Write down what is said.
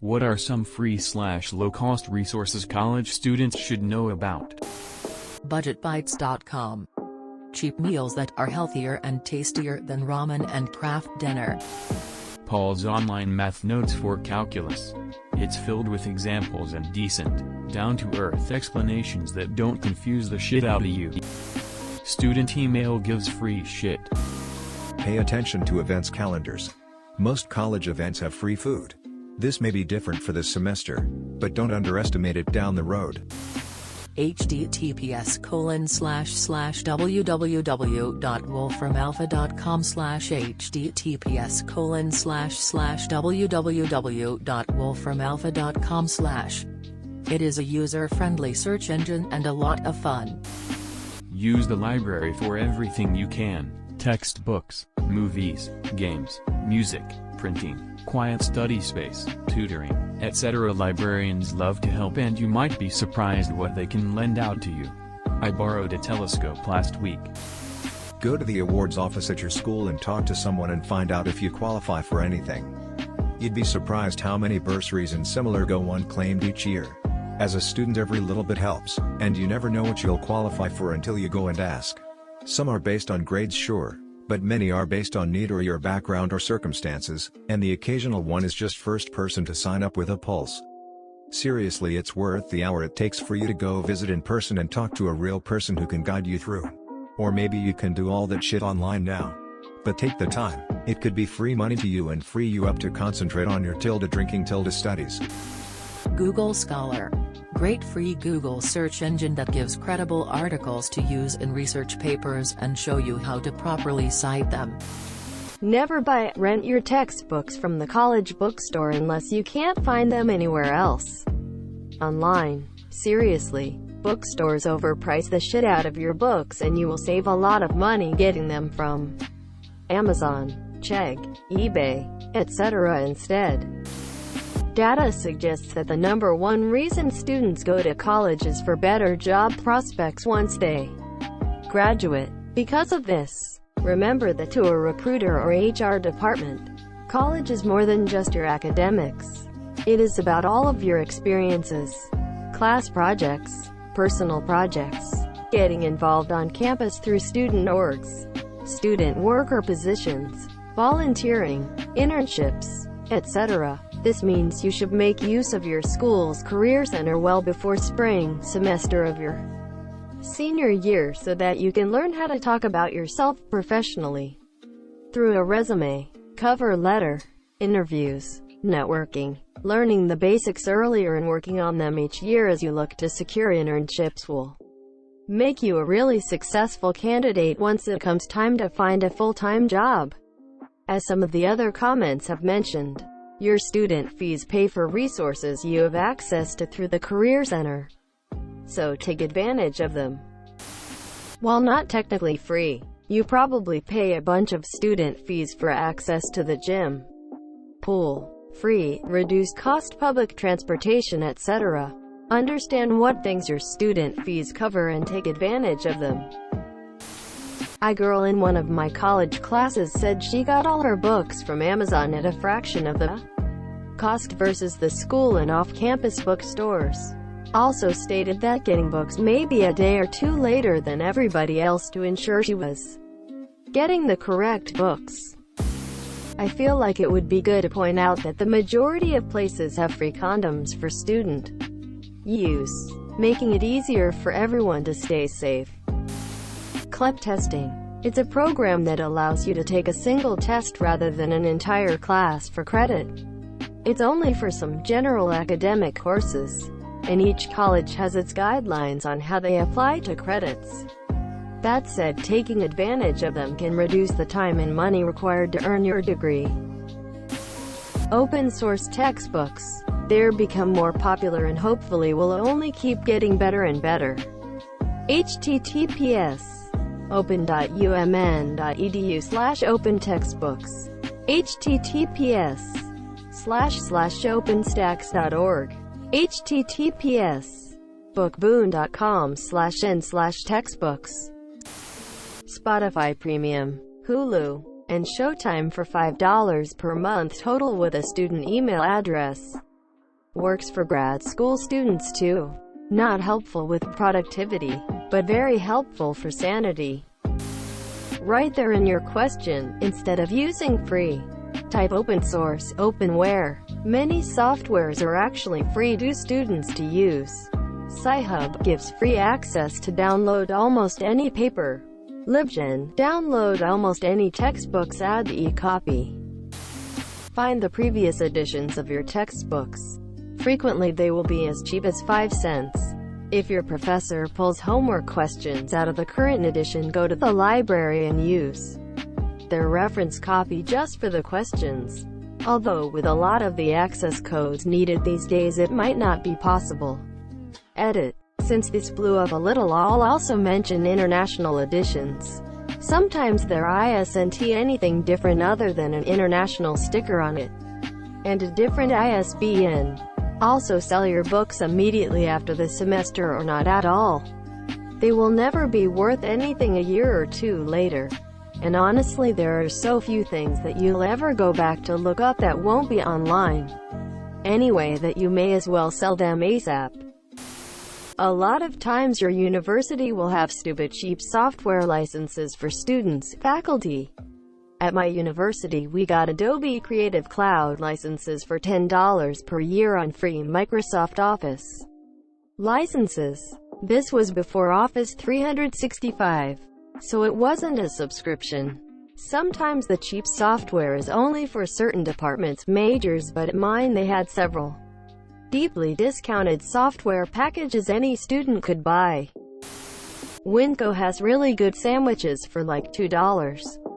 What are some free/low-cost resources college students should know about? BudgetBites.com. Cheap meals that are healthier and tastier than ramen and craft dinner. Paul's online math notes for calculus. It's filled with examples and decent, down-to-earth explanations that don't confuse the shit out of you. Student email gives free shit. Pay attention to events calendars. Most college events have free food. This may be different for this semester, but don't underestimate it down the road. https://www.wolframalpha.com/https://www.wolframalpha.com/. It is a user-friendly search engine and a lot of fun. Use the library for everything you can: textbooks, movies, games, music, printing, quiet study space, tutoring, etc. Librarians love to help, and you might be surprised what they can lend out to you. I borrowed a telescope last week. Go to the awards office at your school and talk to someone and find out if you qualify for anything. You'd be surprised how many bursaries and similar go unclaimed each year. As a student, every little bit helps, and you never know what you'll qualify for until you go and ask. Some are based on grades, sure, but many are based on need or your background or circumstances, and the occasional one is just first person to sign up with a pulse. Seriously, it's worth the hour it takes for you to go visit in person and talk to a real person who can guide you through. Or maybe you can do all that shit online now. But take the time, it could be free money to you and free you up to concentrate on your drinking studies. Google Scholar. Great free Google search engine that gives credible articles to use in research papers and show you how to properly cite them. Never rent your textbooks from the college bookstore unless you can't find them anywhere else. Online. Seriously, bookstores overprice the shit out of your books and you will save a lot of money getting them from Amazon, Chegg, eBay, etc. instead. Data suggests that the number one reason students go to college is for better job prospects once they graduate. Because of this, remember that to a recruiter or HR department, college is more than just your academics. It is about all of your experiences, class projects, personal projects, getting involved on campus through student orgs, student worker positions, volunteering, internships, etc. This means you should make use of your school's career center well before spring semester of your senior year so that you can learn how to talk about yourself professionally through a resume, cover letter, interviews, networking. Learning the basics earlier and working on them each year as you look to secure internships will make you a really successful candidate once it comes time to find a full-time job. As some of the other comments have mentioned, your student fees pay for resources you have access to through the Career Center. So take advantage of them. While not technically free, you probably pay a bunch of student fees for access to the gym, pool, free, reduced cost public transportation, etc. Understand what things your student fees cover and take advantage of them. A girl in one of my college classes said she got all her books from Amazon at a fraction of the cost versus the school and off-campus bookstores. Also stated that getting books maybe a day or two later than everybody else to ensure she was getting the correct books. I feel like it would be good to point out that the majority of places have free condoms for student use, making it easier for everyone to stay safe. CLEP testing. It's a program that allows you to take a single test rather than an entire class for credit. It's only for some general academic courses, and each college has its guidelines on how they apply to credits. That said, taking advantage of them can reduce the time and money required to earn your degree. Open source textbooks. They're become more popular and hopefully will only keep getting better and better. https://open.umn.edu/open-textbooks. https://openstacks.org. https://bookboon.com/n/textbooks. Spotify Premium, Hulu, and Showtime for $5 per month total with a student email address. Works for grad school students too. Not helpful with productivity, but very helpful for sanity. Right there in your question, instead of using free, type open source, openware. Many softwares are actually free to students to use. Sci-Hub gives free access to download almost any paper. LibGen, download almost any textbooks, add the e-copy. Find the previous editions of your textbooks. Frequently they will be as cheap as 5 cents. If your professor pulls homework questions out of the current edition, go to the library and use their reference copy just for the questions. Although with a lot of the access codes needed these days it might not be possible. Edit. Since this blew up a little, I'll also mention international editions. Sometimes there isn't anything different other than an international sticker on it, and a different ISBN. Also sell your books immediately after the semester or not at all. They will never be worth anything a year or two later. And honestly, there are so few things that you'll ever go back to look up that won't be online anyway that you may as well sell them ASAP. A lot of times your university will have stupid cheap software licenses for students, faculty. At my university we got Adobe Creative Cloud licenses for $10 per year on free Microsoft Office licenses. This was before Office 365, so it wasn't a subscription. Sometimes the cheap software is only for certain departments, majors, but at mine they had several deeply discounted software packages any student could buy. Winco has really good sandwiches for like $2.